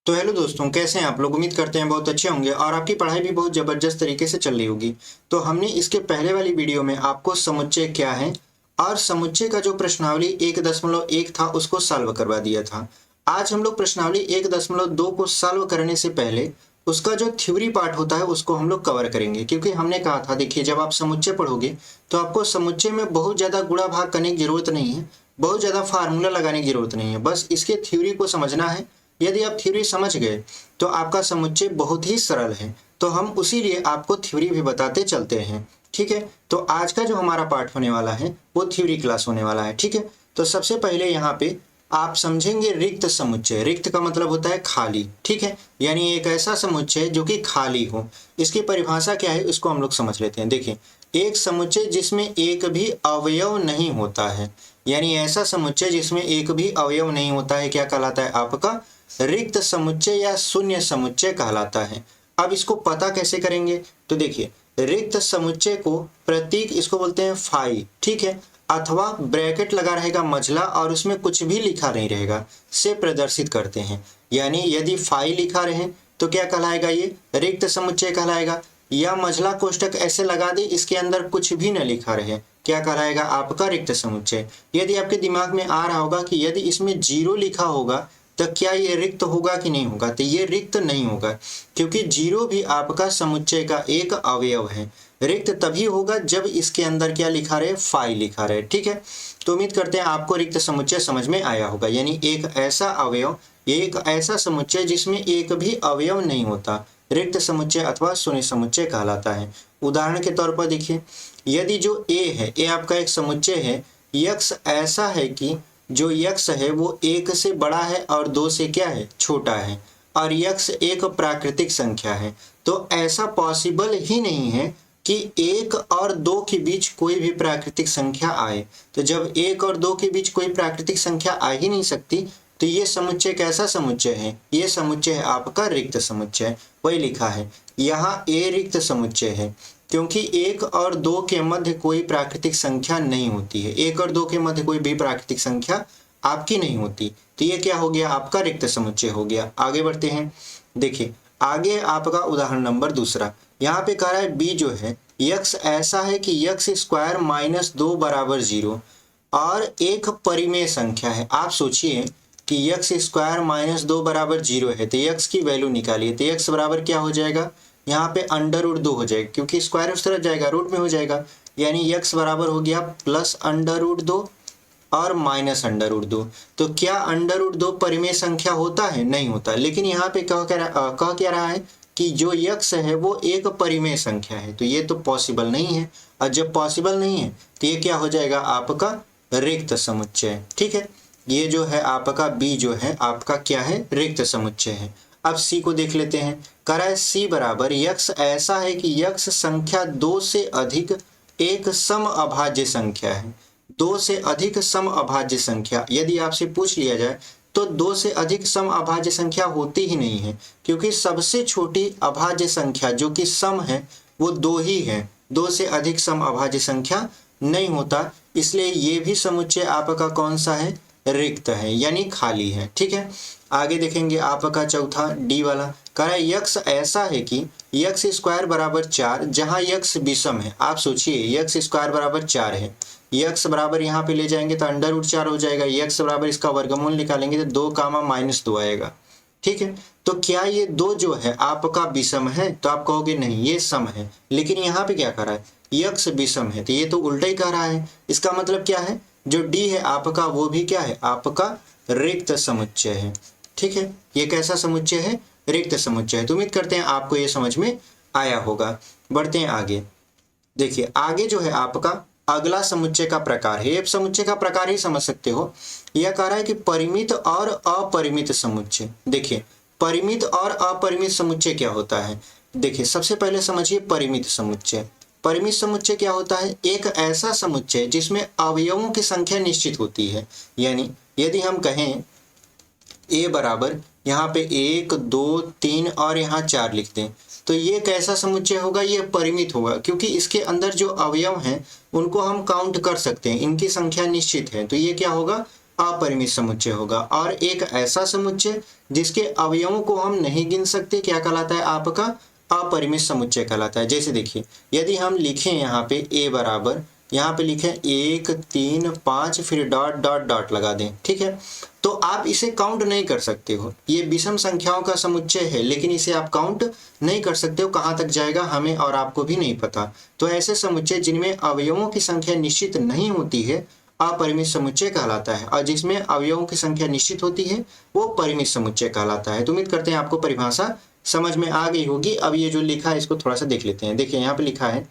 तो हेलो दोस्तों, कैसे हैं आप लोग। उम्मीद करते हैं बहुत अच्छे होंगे और आपकी पढ़ाई भी बहुत ज़बरदस्त तरीके से चल रही होगी। तो हमने इसके पहले वाली वीडियो में आपको समुच्चय क्या है और समुच्चय का जो प्रश्नावली 1.1 था उसको सॉल्व करवा दिया था। आज हम लोग प्रश्नावली 1.2 को सॉल्व करने से पहले उसका जो थ्योरी पार्ट होता है उसको हम लोग कवर करेंगे, क्योंकि हमने कहा था, देखिए, जब आप समुच्चय पढ़ोगे तो आपको समुच्चय में बहुत ज़्यादा गुणा भाग करने की जरूरत नहीं है, बहुत ज़्यादा फार्मूला लगाने की जरूरत नहीं है, बस इसके थ्योरी को समझना है। यदि आप थ्योरी समझ गए तो आपका समुच्चय बहुत ही सरल है। तो हम उसी लिए आपको थ्योरी भी बताते चलते हैं। ठीक है, तो आज का जो हमारा पार्ट होने वाला है वो थ्योरी क्लास होने वाला है। ठीक है, तो सबसे पहले यहाँ पे आप समझेंगे रिक्त समुच्चय। रिक्त का मतलब होता है खाली। ठीक है, यानी एक ऐसा समुच्चय जो कि खाली हो। इसकी परिभाषा क्या है उसको हम लोग समझ लेते हैं। देखिए, एक समुच्चय जिसमें एक भी अवयव नहीं होता है, यानी ऐसा समुच्चय जिसमें एक भी अवयव नहीं होता है, क्या कहलाता है आपका रिक्त समुच्चय या शून्य समुच्चय कहलाता है। अब इसको पता कैसे करेंगे, तो देखिए, रिक्त समुच्चय को प्रतीक इसको बोलते हैं फाई। ठीक है, अथवा ब्रैकेट लगा रहेगा मझला और उसमें कुछ भी लिखा नहीं रहेगा से प्रदर्शित करते हैं। यानी यदि फाई लिखा रहे तो क्या कहलाएगा, ये रिक्त समुच्चय कहलाएगा। या मझला कोष्टक ऐसे लगा दे इसके अंदर कुछ भी न लिखा रहे, क्या कहलाएगा आपका रिक्त समुच्चय। यदि आपके दिमाग में आ रहा होगा कि यदि इसमें जीरो लिखा होगा तो क्या ये रिक्त होगा कि नहीं होगा, तो ये रिक्त नहीं होगा, क्योंकि जीरो भी आपका समुच्चय का एक अवयव है। रिक्त तभी होगा जब इसके अंदर क्या लिखा रहे, फाई लिखा रहे। ठीक है, तो उम्मीद करते हैं आपको रिक्त समुच्चय समझ में आया होगा। यानी एक ऐसा अवयव, एक ऐसा समुच्चय जिसमें एक भी अवयव नहीं होता, रिक्त समुच्चय अथवा शून्य समुच्चय कहलाता है। उदाहरण के तौर पर देखिए, यदि जो ए है, ए आपका एक समुच्चय है, यक्स ऐसा है कि जो यक्स है वो एक से बड़ा है और दो से क्या है, छोटा है, और यक्स एक प्राकृतिक संख्या है, तो ऐसा पॉसिबल ही नहीं है कि एक और दो के बीच कोई भी प्राकृतिक संख्या आए। तो जब एक और दो के बीच कोई प्राकृतिक संख्या आ ही नहीं सकती, तो ये समुच्चय कैसा समुच्चय है, ये समुच्चय है आपका रिक्त समुच्चय। वही लिखा है यहाँ, ए रिक्त समुच्चय है, क्योंकि एक और दो के मध्य कोई प्राकृतिक संख्या नहीं होती है। एक और दो के मध्य कोई भी प्राकृतिक संख्या आपकी नहीं होती, तो ये क्या हो गया, आपका रिक्त समुच्चय हो गया। आगे बढ़ते हैं। देखिए, आगे आपका उदाहरण नंबर दूसरा, यहाँ पे कह रहा है बी जो है, यक्स ऐसा है कि यक्स स्क्वायर माइनस 2 बराबर 0 और एक परिमेय संख्या है। आप सोचिए कि यक्स स्क्वायर माइनस 2 बराबर 0 है, तो यक्स की वैल्यू निकालिए, तो यक्स बराबर क्या हो जाएगा, यहाँ पे अंडर रूट 2 हो जाएगा, क्योंकि स्क्वायर उस तरफ जाएगा रूट में हो जाएगा। यानी यक्स बराबर हो गया प्लस अंडर रूट 2 और माइनस अंडर रूट 2। तो क्या अंडर रूट 2 परिमेय संख्या होता है, नहीं होता। लेकिन यहाँ पे कह क्या रहा है कि जो यक्स है वो एक परिमेय संख्या है, तो ये तो पॉसिबल नहीं है। और जब पॉसिबल नहीं है तो ये क्या हो जाएगा, आपका रिक्त समुच्चय। ठीक है, ये जो है आपका बी जो है आपका क्या है, रिक्त समुच्चय है। अब सी को देख लेते हैं। कह रहा है सी बराबर यक्स ऐसा है कि यक्स संख्या 2 से अधिक एक सम अभाज्य संख्या है। 2 से अधिक सम अभाज्य संख्या, यदि आपसे पूछ लिया जाए तो 2 से अधिक सम अभाज्य संख्या होती ही नहीं है, क्योंकि सबसे छोटी अभाज्य संख्या जो कि सम है वो 2 ही है। 2 से अधिक सम अभाज्य संख्या नहीं होता, इसलिए ये भी समुच्चय आपका कौन सा है, रिक्त है, यानी खाली है। ठीक है, आगे देखेंगे आपका चौथा डी वाला, कह रहा है यक्स ऐसा है कि यक्स स्क्वायर बराबर 4 जहां यक्स विषम है। आप सोचिए, यक्स स्क्वायर बराबर 4 है, यक्स बराबर यहाँ पे ले जाएंगे तो अंडर रूट 4 हो जाएगा, यक्स बराबर इसका वर्गमूल निकालेंगे तो 2 कामा माइनस 2 आएगा। ठीक है, तो क्या ये 2 जो है आपका विषम है, तो आप कहोगे नहीं ये सम है। लेकिन यहाँ पे क्या कह रहा है, यक्स विषम है, तो ये तो उल्टा ही कह रहा है। इसका मतलब क्या है, जो डी है आपका वो भी क्या है, आपका रिक्त समुच्चय है। ठीक है, ये कैसा समुच्चय है, रिक्त समुच्चय है। तो उम्मीद करते हैं आपको ये समझ में आया होगा। बढ़ते हैं आगे। देखिए, आगे जो है आपका अगला समुच्चय का प्रकार है, ये समुच्चय का प्रकार ही समझ सकते हो। यह कह रहा है कि परिमित और अपरिमित समुच्चय। देखिए, परिमित और अपरिमित समुच्चय क्या होता है। देखिए, सबसे पहले समझिए परिमित समुच्चय। परिमित समुच्चय क्या होता है, एक ऐसा समुच्चय जिसमें अवयवों की संख्या निश्चित होती है। यानी यदि हम कहें ए बराबर यहाँ पे 1 2 3 और यहाँ 4 लिख दें, तो ये कैसा समुच्चय होगा, ये परिमित होगा, क्योंकि इसके अंदर जो अवयव हैं उनको हम काउंट कर सकते हैं, इनकी संख्या निश्चित है, तो ये क्या होगा, अपरिमित समुच्चय होगा। और एक ऐसा समुच्चय जिसके अवयवों को हम नहीं गिन सकते क्या कहलाता है? आपका अपरिमित समुच्चय कहलाता है। जैसे देखिए, यदि हम लिखें यहाँ पे a बराबर, यहाँ पे लिखें 1 3 5 फिर डॉट डॉट डॉट लगा दें, ठीक है, तो आप इसे काउंट नहीं कर सकते हो। ये विषम संख्याओं का समुच्चय है, लेकिन इसे आप काउंट नहीं कर सकते हो। कहाँ तक जाएगा हमें और आपको भी नहीं पता। तो ऐसे समुच्चय जिनमें अवयवों की संख्या निश्चित नहीं होती है अपरिमित समुच्चय कहलाता है, और जिसमें अवयवों की संख्या निश्चित होती है वो परिमित समुच्चय कहलाता है। तो उम्मीद करते हैं आपको परिभाषा समझ में आ गई होगी। अब ये जो लिखा है इसको थोड़ा सा देख लेते हैं। देखिए यहाँ पे लिखा है,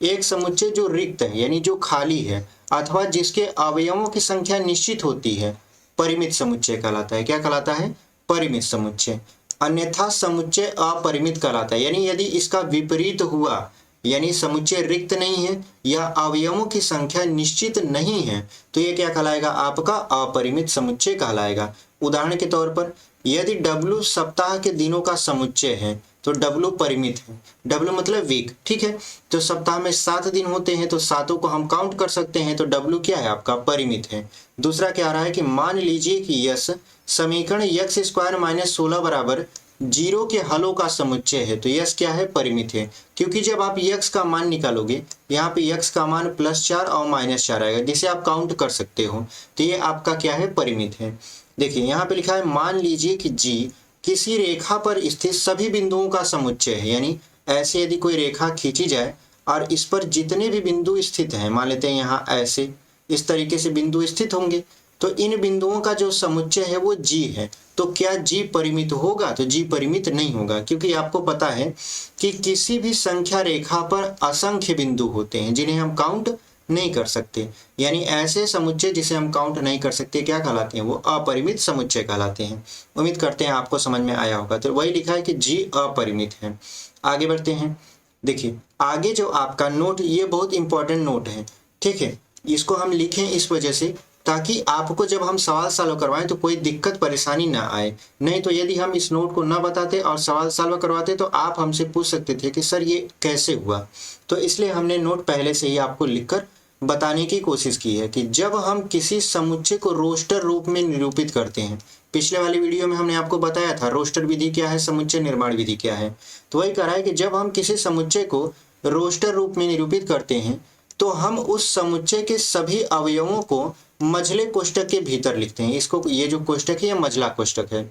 एक समुच्चय जो रिक्त है यानी जो खाली है अथवा जिसके अवयवों की संख्या निश्चित होती है परिमित समुच्चय कहलाता है। क्या कहलाता है? परिमित समुच्चय। अन्यथा समुच्चय अपरिमित कहलाता है। यानी यदि इसका विपरीत हुआ, यानी समुच्चय रिक्त नहीं है या अवयवों की संख्या निश्चित नहीं है, तो ये क्या कहलाएगा? आपका अपरिमित समुच्चय कहलाएगा। उदाहरण के तौर पर यदि W सप्ताह के दिनों का समुच्चय है तो W परिमित है। W मतलब वीक, ठीक है। तो सप्ताह में 7 दिन होते हैं तो सातों को हम काउंट कर सकते हैं, तो W क्या है? आपका परिमित है। दूसरा क्या आ रहा है कि मान लीजिए कि यस समीकरण x स्क्वायर माइनस 16 बराबर 0 के हलों का समुच्चय है, तो यस क्या है? परिमित है। क्योंकि जब आप x का मान निकालोगे, यहाँ पे x का मान +4 और -4 आएगा, जिसे आप काउंट कर सकते हो, तो ये आपका क्या है? परिमित है। देखिए यहाँ पे लिखा है, मान लीजिए कि G किसी रेखा पर स्थित सभी बिंदुओं का समुच्चय है। यानी ऐसे यदि कोई रेखा खींची जाए और इस पर जितने भी बिंदु स्थित हैं, मान लेते हैं यहाँ ऐसे इस तरीके से बिंदु स्थित होंगे, तो इन बिंदुओं का जो समुच्चय है वो G है। तो क्या G परिमित होगा? तो G परिमित नहीं होगा, क्योंकि आपको पता है कि किसी भी संख्या रेखा पर असंख्य बिंदु होते हैं जिन्हें हम काउंट नहीं कर सकते। यानी ऐसे समुच्चय जिसे हम काउंट नहीं कर सकते क्या कहलाते हैं? वो अपरिमित समुच्चय कहलाते हैं। उम्मीद करते हैं आपको समझ में आया होगा। तो वही लिखा है कि G अपरिमित है। आगे बढ़ते हैं। देखिए आगे जो आपका नोट, ये बहुत इंपॉर्टेंट नोट है, ठीक है। इसको हम लिखें इस वजह से ताकि आपको जब हम सवाल सॉल्व करवाएं तो कोई दिक्कत परेशानी ना आए। नहीं तो यदि हम इस नोट को ना बताते और सवाल सॉल्व करवाते तो आप हमसे पूछ सकते थे कि सर ये कैसे हुआ। तो इसलिए हमने नोट पहले से ही आपको लिखकर बताने की कोशिश की है कि जब हम किसी समुच्चय को रोस्टर रूप में निरूपित करते हैं, पिछले वाली वीडियो में हमने आपको बताया था रोस्टर विधि क्या है, समुच्चय निर्माण विधि क्या है। तो वही कह रहा है कि जब हम किसी समुच्चय को रोस्टर रूप में निरूपित करते हैं तो हम उस समुच्चय के सभी अवयवों को मझले कोष्ठक के भीतर लिखते हैं। इसको, ये जो कोष्ठक है ये मझला कोष्ठक है।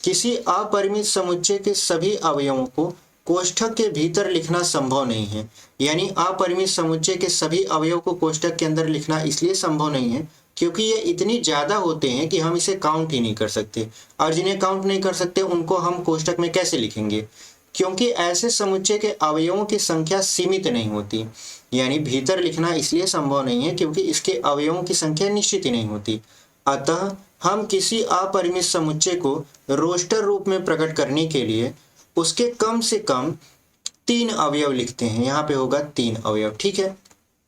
किसी अपरिमित समुच्चय के सभी अवयवों को कोष्ठक के भीतर लिखना संभव नहीं है। यानी अपरिमित समुच्चय के सभी अवयव को कोष्ठक के अंदर लिखना इसलिए संभव नहीं है क्योंकि ये इतनी ज्यादा होते हैं कि हम इसे काउंट ही नहीं कर सकते, और जिन्हें काउंट नहीं कर सकते उनको हम कोष्ठक में कैसे लिखेंगे? क्योंकि ऐसे समुच्चय के अवयवों की संख्या सीमित नहीं होती। यानी भीतर लिखना इसलिए संभव नहीं है क्योंकि इसके अवयवों की संख्या निश्चित ही नहीं होती। अतः हम किसी अपरिमित समुच्चय को रोस्टर रूप में प्रकट करने के लिए उसके कम से कम 3 अवयव लिखते हैं। यहाँ पे होगा 3 अवयव, ठीक है।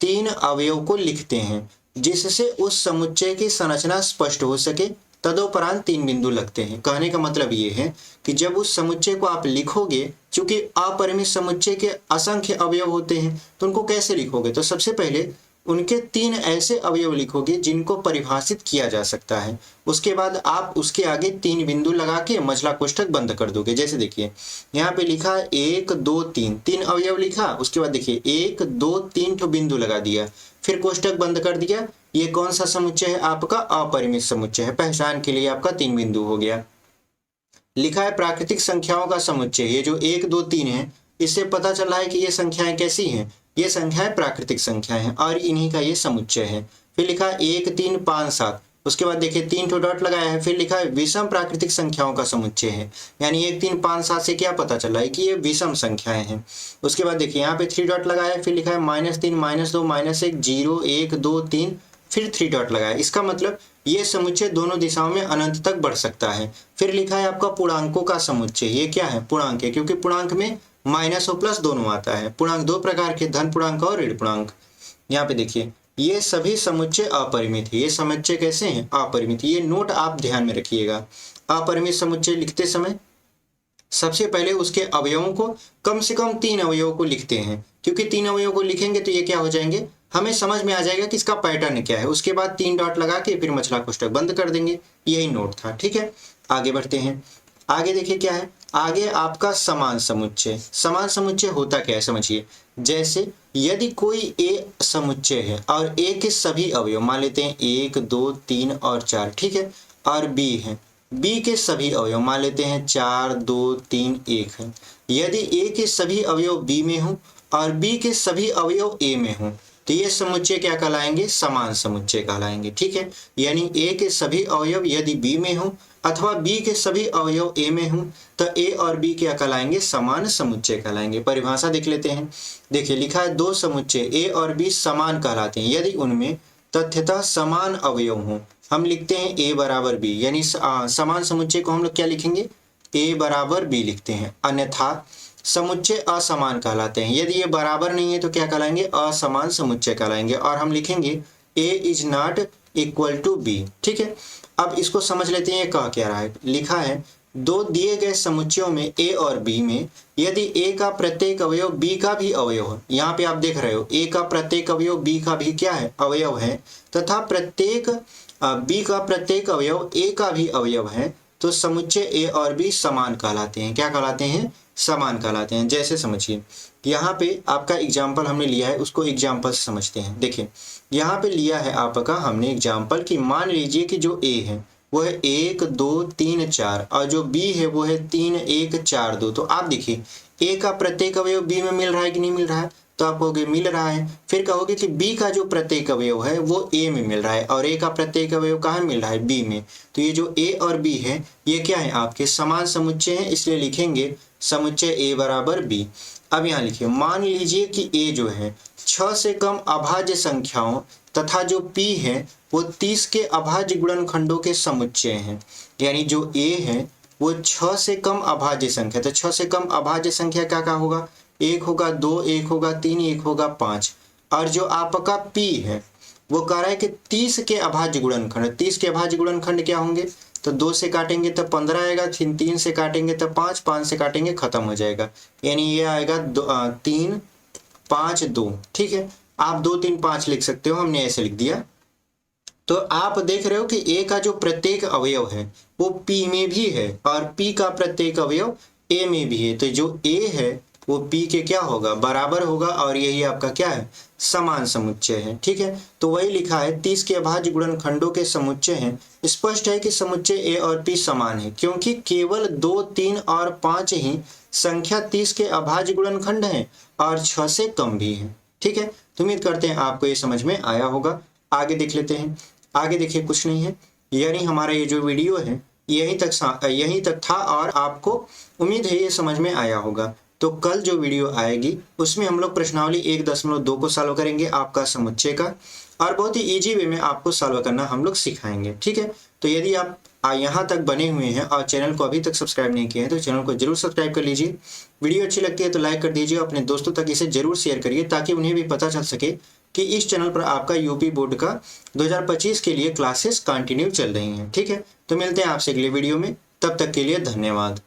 3 अवयव को लिखते हैं जिससे उस समुच्चय की संरचना स्पष्ट हो सके। तदोपरांत 3 बिंदु लगते हैं। कहने का मतलब ये है कि जब उस समुच्चय को आप लिखोगे, चूंकि अपरिमित समुच्चय के असंख्य अवयव होते हैं तो उनको कैसे लिखोगे? तो सबसे पहले उनके 3 ऐसे अवयव लिखोगे जिनको परिभाषित किया जा सकता है। उसके बाद आप उसके आगे 3 बिंदु लगा के मझला कोष्ठक बंद कर दोगे। जैसे देखिए यहाँ पे लिखा 1 2 3, 3 अवयव लिखा। उसके बाद देखिए 1 2 3 ठो बिंदु लगा दिया, फिर कोष्ठक बंद कर दिया। ये कौन सा समुच्चय है? आपका अपरिमित समुच्चय है। पहचान के लिए आपका 3 बिंदु हो गया। लिखा है प्राकृतिक संख्याओं का समुच्चय। ये जो 1 2 3 है, इससे पता चल रहा है कि ये संख्याएं कैसी हैं? ये संख्याएं प्राकृतिक संख्याएं हैं और इन्हीं का ये समुच्चय है। फिर लिखा है 1 3 5 7। उसके बाद देखिए 3 ठो डॉट लगाया है। फिर लिखा है विषम प्राकृतिक संख्याओं का समुच्चय है। यानी 1 3 5 7 से क्या पता चल रहा है कि ये विषम संख्याएं हैं। उसके बाद देखिए यहाँ पे 3 डॉट लगाया है। फिर लिखा है -3 -2 -1 0 1 2 3, फिर 3 डॉट लगाया। इसका मतलब ये समुच्चय दोनों दिशाओं में अनंत तक बढ़ सकता है। फिर लिखा है आपका पूर्णांकों का समुच्चय। ये क्या है? पूर्णांक है, क्योंकि पूर्णांक में माइनस और प्लस दोनों आता है। पूर्णांक 2 प्रकार के, धन पूर्णांक और ऋण पूर्णांक। यहाँ पे देखिए ये सभी समुच्चय अपरिमित है। ये समुच्चय कैसे हैं? अपरिमित। ये नोट आप ध्यान में रखिएगा। अपरिमित समुच्चय लिखते समय सबसे पहले उसके अवयवों को कम से कम 3 अवयवों को लिखते हैं, क्योंकि 3 अवयवों को लिखेंगे तो ये क्या हो जाएंगे? हमें समझ में आ जाएगा कि इसका पैटर्न क्या है। उसके बाद 3 डॉट लगा के फिर मछला कोष्ठक बंद कर देंगे। यही नोट था, ठीक है। आगे बढ़ते हैं। आगे देखिए क्या है, आगे आपका समान समुच्चय। समान समुच्चय होता क्या है समझिए। जैसे यदि कोई ए समुच्चय है और ए के सभी अवयव मान लेते हैं 1 2 3 और 4, ठीक है, और बी है, बी के सभी अवयव मान लेते हैं 4 2 3 1 है। यदि ए के सभी अवयव बी में हों और बी के सभी अवयव ए में हों तो ये समुच्चय क्या कहलाएंगे, समान समुच्चय कहलाएंगे, ठीक है। यानी ए के सभी अवयव यदि बी में हों अथवा बी के सभी अवयव ए में हों तो ए और बी क्या कहलाएंगे, समान समुच्चय कहलाएंगे। परिभाषा देख लेते हैं। देखिए लिखा है दो समुच्चय ए और बी समान कहलाते हैं यदि उनमें तथ्यतः समान अवयव हों। हम लिखते हैं ए बराबर बी, यानी समान समुच्चय को हम लोग क्या लिखेंगे, ए बराबर बी लिखते हैं। अन्यथा समुच्चय असमान कहलाते हैं। यदि ये बराबर नहीं है तो क्या कहलाएंगे, असमान समुच्चय कहलाएंगे। और हम लिखेंगे A is not equal to B, ठीक है। अब इसको समझ लेते हैं ये कह क्या रहा है। लिखा है दो दिए गए समुच्चयों में ए और बी में यदि ए का प्रत्येक अवयव बी का भी अवयव है, यहाँ पे आप देख रहे हो ए का प्रत्येक अवयव बी का भी क्या है, अवयव है, तथा प्रत्येक बी का प्रत्येक अवयव ए का भी अवयव है, तो समुच्चय ए और बी समान कहलाते हैं। क्या कहलाते हैं, समान कहलाते हैं। जैसे समझिए यहाँ पे आपका एग्जाम्पल हमने लिया है, उसको एग्जाम्पल से समझते हैं। देखिए यहाँ पे लिया है आपका हमने एग्जाम्पल कि मान लीजिए कि जो ए है वो है 1 2 3 4 और जो बी है वो है 3 1 4 2। तो आप देखिए ए का प्रत्येक अवयव बी में मिल रहा है कि नहीं मिल रहा है, तो आप कहोगे मिल रहा है। फिर कहोगे कि बी का जो प्रत्येक अवयव है वो ए में मिल रहा है और ए का प्रत्येक अवयव कहाँ मिल रहा है, बी में। तो ये जो ए और बी है ये क्या है, आपके समान समुच्चय है, इसलिए लिखेंगे समुच्चय ए बराबर बी। अब यहाँ लिखिए मान लीजिए कि ए जो है 6 से कम अभाज्य संख्याओं तथा जो p है वो 30 के अभाज्य गुणनखंडों के समुच्चय हैं। यानी जो a है वो 6 से कम अभाज्य संख्या, तो 6 से कम अभाज्य संख्या क्या क्या होगा, 1 होगा 2 1 होगा 3 1 होगा 5। और जो आपका p है वो कह रहा है कि 30 के अभाज्य गुणनखंड, 30 के अभाज्य गुणनखंड क्या होंगे, तो 2 से काटेंगे तो 15 आएगा, 3 से काटेंगे तो 5, 5 से काटेंगे खत्म हो जाएगा, यानी ये आएगा 3 5 2, ठीक है। आप 2 3 5 लिख सकते हो, हमने ऐसे लिख दिया। तो आप देख रहे हो कि ए का जो प्रत्येक अवयव है वो p में भी है और p का प्रत्येक अवयव a में भी है। तो जो a है वो p के क्या होगा, बराबर होगा, और यही आपका क्या है, समान समुच्चय है, ठीक है। तो वही लिखा है 30 के अभाज्य गुणनखंडों के समुच्चय हैं। स्पष्ट है कि समुच्चय a और p समान है क्योंकि केवल 2 3 और 5 ही संख्या 30 के अभाज्य गुणनखंड हैं और 6 से कम भी है, ठीक है। तो उम्मीद करते हैं आपको ये समझ में आया होगा। आगे देख लेते हैं। आगे देखिए कुछ नहीं है, यानी हमारा ये जो वीडियो है यहीं तक था और आपको उम्मीद है ये समझ में आया होगा। तो कल जो वीडियो आएगी उसमें हम लोग प्रश्नावली 1.2 को सॉल्व करेंगे आपका समुच्चय का, और बहुत ही इजी वे में आपको सॉल्व करना हम लोग सिखाएंगे, ठीक है। तो यदि आप यहाँ तक बने हुए हैं और चैनल को अभी तक सब्सक्राइब नहीं किए हैं तो चैनल को जरूर सब्सक्राइब कर लीजिए। वीडियो अच्छी लगती है तो लाइक कर दीजिए, अपने दोस्तों तक इसे जरूर शेयर करिए ताकि उन्हें भी पता चल सके कि इस चैनल पर आपका यूपी बोर्ड का 2025 के लिए क्लासेस कंटिन्यू चल रही हैं, ठीक है। तो मिलते हैं आपसे अगले वीडियो में, तब तक के लिए धन्यवाद।